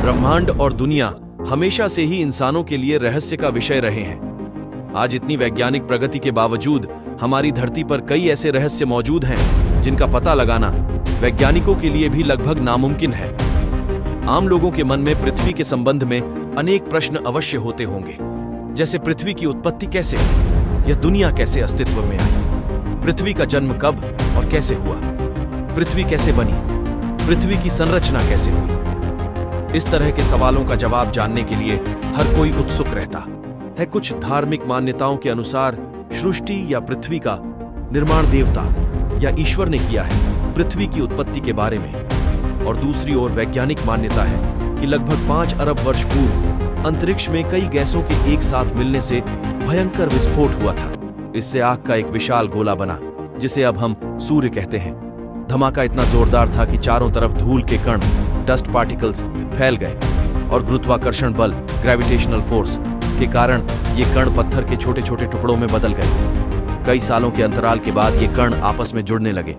ब्रह्मांड और दुनिया हमेशा से ही इंसानों के लिए रहस्य का विषय रहे हैं। आज इतनी वैज्ञानिक प्रगति के बावजूद हमारी धरती पर कई ऐसे रहस्य मौजूद हैं जिनका पता लगाना वैज्ञानिकों के लिए भी लगभग नामुमकिन है। आम लोगों के मन में पृथ्वी के संबंध में अनेक प्रश्न अवश्य होते होंगे, जैसे पृथ्वी की उत्पत्ति कैसे हुई, यह दुनिया कैसे अस्तित्व में आई, पृथ्वी का जन्म कब और कैसे हुआ, पृथ्वी कैसे बनी, पृथ्वी की संरचना कैसे हुई। इस तरह के सवालों का जवाब जानने के लिए हर कोई उत्सुक रहता है। कुछ धार्मिक मान्यताओं के अनुसार सृष्टि या पृथ्वी का निर्माण देवता या ईश्वर ने किया है पृथ्वी की उत्पत्ति के बारे में, और दूसरी ओर वैज्ञानिक मान्यता है कि लगभग 5 अरब वर्ष पूर्व अंतरिक्ष में कई गैसों के एक साथ मिलने से भयंकर विस्फोट हुआ था। इससे आग का एक विशाल गोला बना जिसे अब हम सूर्य कहते हैं। धमाका इतना जोरदार था कि चारों तरफ धूल के कण, डस्ट पार्टिकल्स फैल गए और गुरुत्वाकर्षण बल, ग्रेविटेशनल फोर्स के कारण ये कण पत्थर के छोटे छोटे टुकड़ों में बदल गए। कई सालों के अंतराल के बाद ये कण आपस में जुड़ने लगे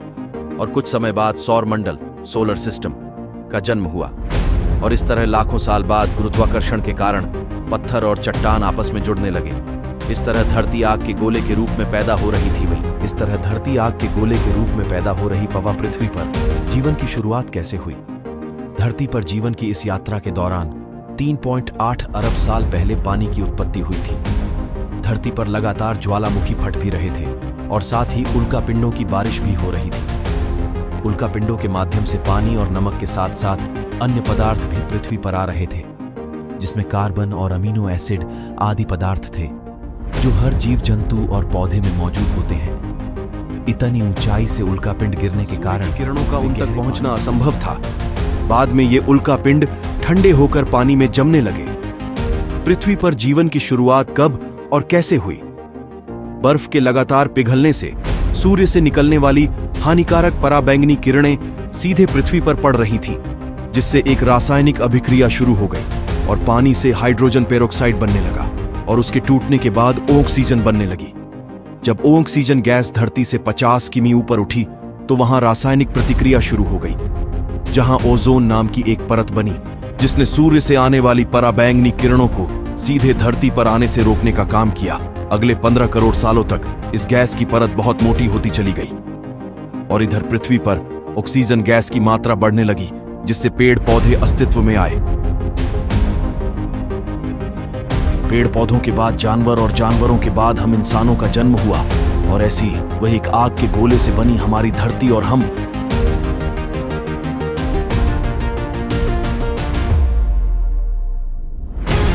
और कुछ समय बाद सौर मंडल, सोलर सिस्टम का जन्म हुआ। और इस तरह लाखों साल बाद गुरुत्वाकर्षण के कारण पत्थर और चट्टान आपस में जुड़ने लगे। इस तरह धरती आग के गोले के रूप में पैदा हो रही थी पवा पृथ्वी पर जीवन की शुरुआत कैसे हुई। धरती पर जीवन की इस यात्रा के दौरान 3.8 अरब साल पहले पानी की उत्पत्ति हुई थी। धरती पर लगातार ज्वालामुखी फट भी रहे थे और साथ ही उल्कापिंडों की बारिश भी हो रही थी। उल्कापिंडों के माध्यम से पानी और नमक के साथ साथ अन्य पदार्थ भी पृथ्वी पर आ रहे थे, जिसमें कार्बन और अमीनो एसिड आदि पदार्थ थे जो हर जीव जंतु और पौधे में मौजूद होते हैं। इतनी ऊंचाई से उल्कापिंड गिरने के कारण किरणों का उन तक पहुंचना असंभव था। बाद में ये उल्कापिंड ठंडे होकर पानी में जमने लगे। पृथ्वी पर जीवन की शुरुआत कब और कैसे हुई? बर्फ के लगातार पिघलने से सूर्य से निकलने वाली हानिकारक पराबैंगनी किरणें सीधे पृथ्वी पर पड़ रही थीं, जिससे एक रासायनिक अभिक्रिया शुरू हो गई और पानी से हाइड्रोजन पेरोक्साइड बनने लगा और उसके टूटने के बाद ऑक्सीजन बनने लगी। जब ऑक्सीजन गैस धरती से 50 किमी ऊपर उठी तो वहां रासायनिक प्रतिक्रिया शुरू हो गई, जहां ओजोन नाम की एक परत बनी जिसने सूर्य से आने वाली पराबैंगनी किरणों को सीधे धरती पर आने से रोकने का काम किया। अगले 15 करोड़ सालों तक इस गैस की परत बहुत मोटी होती चली गई और इधर पृथ्वी पर ऑक्सीजन गैस की मात्रा बढ़ने लगी, जिससे पेड़ पौधे अस्तित्व में आए। पेड़ पौधों के बाद जानवर और जानवरों के बाद हम इंसानों का जन्म हुआ और ऐसी वह एक आग के गोले से बनी हमारी धरती और हम